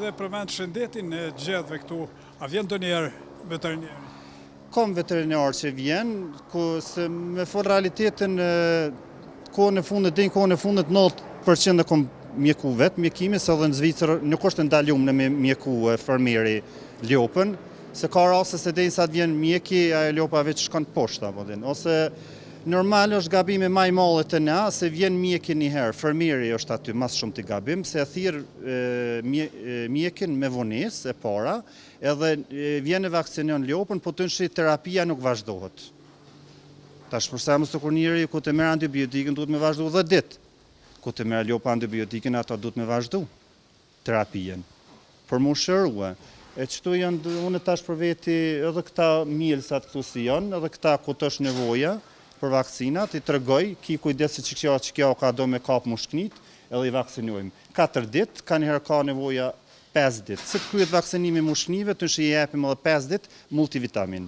edhe përmend shëndetin e gjedhve këtu. A vjen ndonjëherë veterineri? Kam veterinar që vjen, ku se me fol realitetin kohën e fundit 90% e kom mjeku vetë mjekimi, se edhe në Zvicër nuk është ndalum në me mjeku fermieri lopën, se ka raste se derisa të vjen mjeki, ajo lopa veç shkon poshtë apo din. Ose normal është gabimi më i madh te na, se vjen mjeki një herë, fermieri është aty mas shumë të gabim, se e thirr mjekin me vonesë e para, edhe vjen e vaksinon lopën, po të nshi terapia nuk vazhdohet. Tash për shembull kur njëri ku të merr antibiotikën duhet me vazhdu 10 ditë. Ku të merr lopa antibiotikën ata duhet me vazhdu terapien. Për mu shërua. E qëtu janë, unë tash për veti edhe këta mielësat këtu si janë, edhe këta ku të është nevoja për vakcinat, i tregoj, ki kujdes se që kjo ka do me kap mushknit, edhe i vaksinojmë. 4 ditë, ka njëherë ka nevoja 5 ditë. Se të kryet vaksinimi mushknive, të nështë i jepim edhe 5 ditë multivitamin.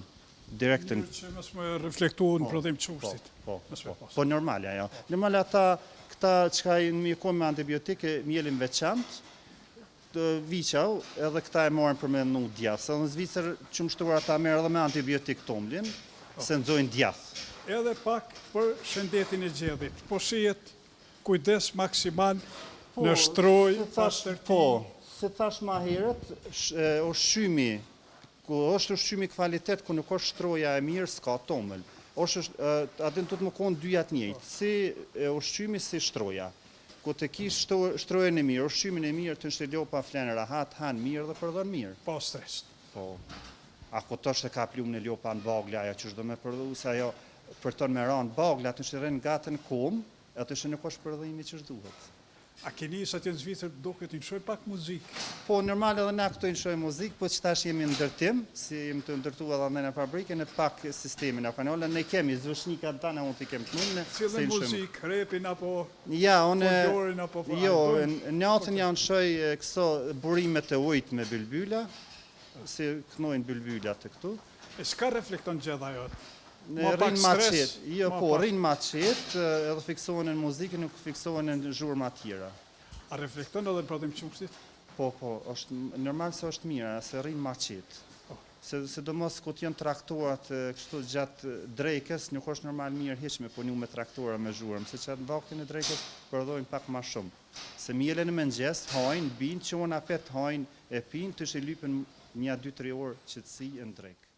Direktën. Që mos më reflektu në prodhim qumshtit. Po normal, ja. Normal ata, këta që ka i mjekon me antibiotike, mjelin veçantë, viqau, edhe këta e morën për me nu djath. Se në Zvicër qumshtuar ata merë edhe me antibiotik tomlin, se nëzojnë djath. Edhe pak për shëndetin e gjedhit. Po shihet kujdes maksimal në shtroj, pastërti. Po, se thash ma herët, ushqymi, ku është ushqymi kvalitet, ku nuk është shtroja e mirë, s'ka tomël. Atin të të më konë dyjat njëjtë, si ushqymi, si shtroja. Ku të kish shtrojën e mirë, ushqymin e mirë, të nështë lopa flenë rahat, hanë mirë dhe përdhën mirë. Po stres. Po, ako të është e ka plumë në lopa në bagla, ajo që shdo me përdhu, se ajo për të në me ranë bagla, të nështë rrenë gatën komë, e të nështë nuk është përdhimi që shduhet. A keni sa të në Zvicër duke të nëshoj pak muzikë? Po, normal edhe na këto nëshoj muzikë, po që tash jemi në ndërtim, si jemi të ndërtu edhe në fabrike, në pak sistemin e kanola, ne kemi zvëshnika të tana, unë të kemë të mënë. Si edhe muzikë, repin apo folklorin apo... Jo, në natën janë shoj këso burimet e ujtë me bylbyla, si kënojnë bylbylat të këtu. E s'ka reflekton gjitha jotë? Rrinë ma qetë, jo po, rrinë ma qetë, edhe fiksohen në muzikë, nuk fiksohen në zhurma tjera. A reflekton edhe në prodhim qumshtit? Po, normal se është mira, se rrinë ma qetë. Se do mos ku t'jën traktorat kështu gjatë drejkës, nuk është normal mirë hiq me punu me traktora me zhurëm, se që atë në vaktin e drejkës përdojnë pak ma shumë. Se mjelen e mëngjes, hajnë, binë, që unë apet hajnë e pinë, të shë lypën 1-2-3 orë qëtësi e në drejkë.